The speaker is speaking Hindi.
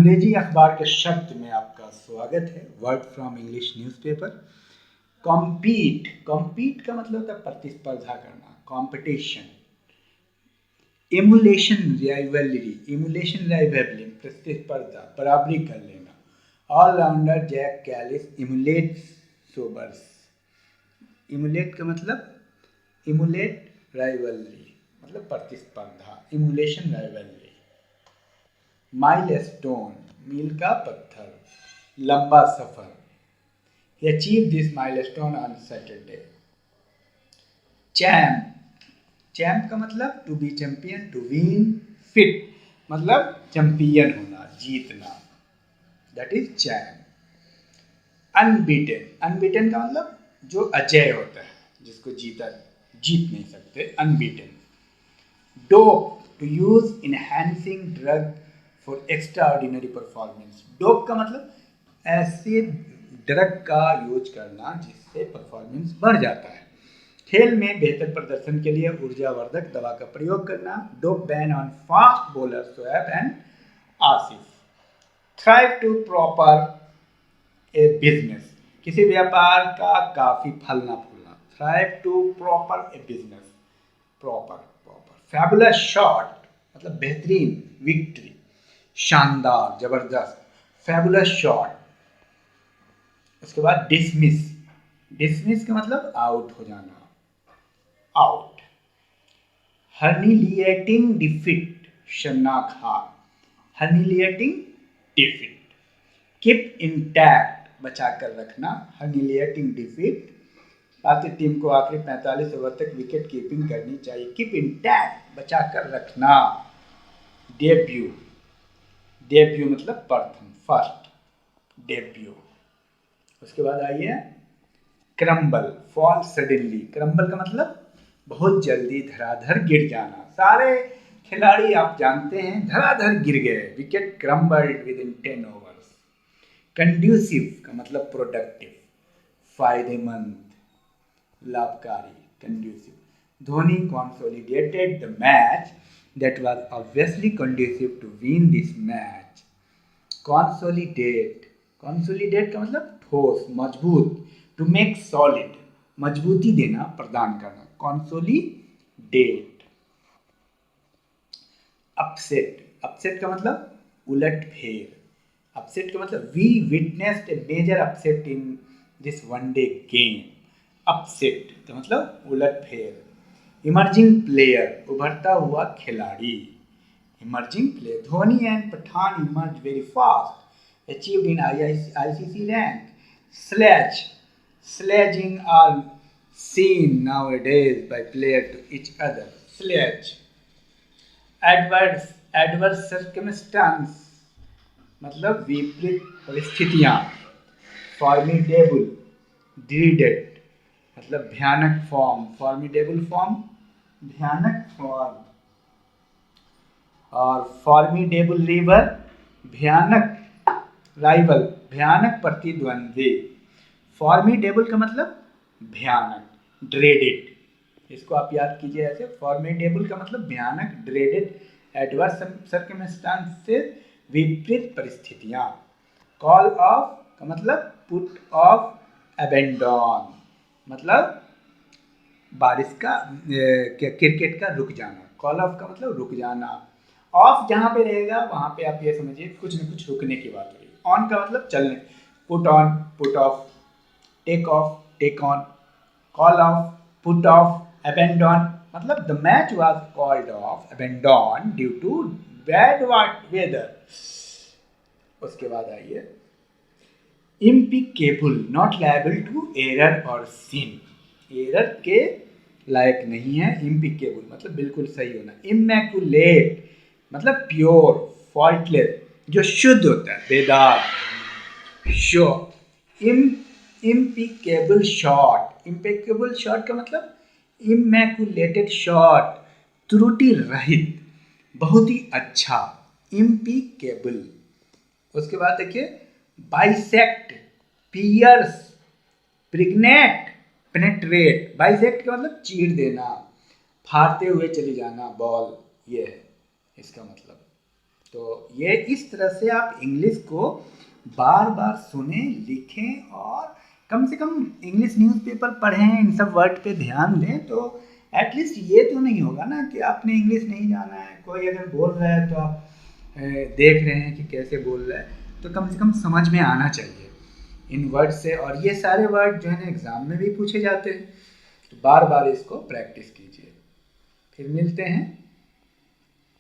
अंग्रेजी अखबार के शब्द में आपका स्वागत है। Word from English newspaper. Compete, compete का मतलब होता है प्रतिस्पर्धा करना, competition. Emulation rivalry, emulation rivalry प्रतिस्पर्धा, बराबरी कर लेना। All rounder Jack Kallis emulates Sobers. Emulate का मतलब इमुलेट राइवलरी मतलब प्रतिस्पर्धा, इमुलेशन राइवलरी। माइलस्टोन, मील का पत्थर, लंबा सफर। He achieved this milestone on Saturday. Champ, champ का मतलब to be champion, to win. Fit मतलब चैंपियन होना, जीतना, that is champ. Unbeaten, unbeaten का मतलब जो अजय होता है, जिसको जीत नहीं सकते, unbeaten. Dope, to use enhancing drug for extraordinary performance. Dope का मतलब ऐसे ड्रग का यूज करना जिससे परफॉर्मेंस बढ़ जाता है। खेल में बेहतर प्रदर्शन के लिए ऊर्जावर्धक दवा का प्रयोग करना। Dope ban on fast bowler Shoaib and Asif. Thrive to prosper a business, किसी व्यापार का काफी फलना फूलना। Thrive to prosper a business, prosper prosper. Fabulous shot मतलब बेहतरीन, विक्ट्री, शानदार, जबरदस्त, फैबुलस शॉट। उसके बाद डिसमिस, डिसमिस का मतलब आउट हो जाना, आउट। हर्निलिएटिंग डिफीट, शर्मनाक हार, हर्निलिएटिंग डिफीट। कीप इंटैक्ट, बचा कर रखना, हर्निलिएटिंग डिफीट। भारतीय टीम को आखिरी 45 ओवर तक विकेट कीपिंग करनी चाहिए। कीप इंटैक्ट, बचा कर रखना। डेब्यू, डेब्यू मतलब प्रथम, फर्स्ट, डेब्यू। उसके बाद आइए क्रम्बल, फॉल सडनली। क्रम्बल का मतलब बहुत जल्दी धराधर गिर जाना। सारे खिलाड़ी आप जानते हैं धराधर गिर गए, wicket crumbled with in 10 overs. Conducive का मतलब प्रोडक्टिव, फायदेमंद, लाभकारी, conducive. Dhoni consolidated the match that was obviously conducive to win this match. Consolidate, consolidate का मतलब ठोस, मजबूत, to make solid, मजबूती देना, प्रदान करना, consolidate। अपसेट, अपसेट का मतलब उलट फेर, अपसेट का मतलब we witnessed a major upset in this one day game। Upset का मतलब उलट फेर। इमर्जिंग प्लेयर, उभरता हुआ खिलाड़ी, emerging player. Dhoni and Pathan emerge very fast, achieved in ICC rank. Sledge, sledging are seen nowadays by player to each other, sledge। adverse circumstance मतलब विपरीत परिस्थितियां। फॉर्मिडेबल, dreaded मतलब भयानक फॉर्म, फॉर्मिडेबल फॉर्म, भयानक फॉर्म। और फॉर्मिडेबल रिवर, भयानक राइवल, भयानक प्रतिद्वंदी। फॉर्मिडेबल का मतलब भयानक, ड्रेडेड, इसको आप याद कीजिए ऐसे। फॉर्मिडेबल का मतलब भयानक, ड्रेडेड, एडवर्स सर्कमस्टांसेस विपरीत परिस्थितियां। कॉल ऑफ का मतलब पुट ऑफ, अबेंडन मतलब बारिश का क्रिकेट का रुक जाना। कॉल ऑफ का मतलब रुक जाना। ऑफ जहां पे रहेगा वहां पे आप ये समझिए कुछ न कुछ रुकने की बात होगी। ऑन का मतलब चलने, put on, put off, take off, take on. Call off, put off, abandon मतलब the match was called off, abandon due to bad weather. उसके बाद आइए impeccable, not liable to error और सिन, एरर के लायक नहीं है। इम्पिकेबल मतलब बिल्कुल सही होना। इमैकुलेट मतलब प्योर, फॉल्टलेस, जो शुद्ध होता है, बेदाग, शो। इम्पिकेबल शॉट, इम्पिकेबल शॉट का मतलब इमैकुलेटेड शॉट, त्रुटि रहित, बहुत ही अच्छा, इम्पिकेबल। उसके बाद देखिए बाइसेक्ट, पियर्स, प्रिग्नेट, पेनेट्रेट। बाइसेक्ट का मतलब चीर देना, फाड़ते हुए चली जाना बॉल, ये है इसका मतलब। तो ये इस तरह से आप इंग्लिश को बार बार सुने, लिखें और कम से कम इंग्लिश न्यूज़पेपर पढ़ें, इन सब वर्ड पे ध्यान दें। तो एटलीस्ट ये तो नहीं होगा ना कि आपने इंग्लिश नहीं जाना है, कोई अगर बोल रहा है तो आप देख रहे हैं कि कैसे बोल रहा है, तो कम से कम समझ में आना चाहिए इन वर्ड से। और ये सारे वर्ड जो है ना एग्ज़ाम में भी पूछे जाते हैं, तो बार बार इसको प्रैक्टिस कीजिए। फिर मिलते हैं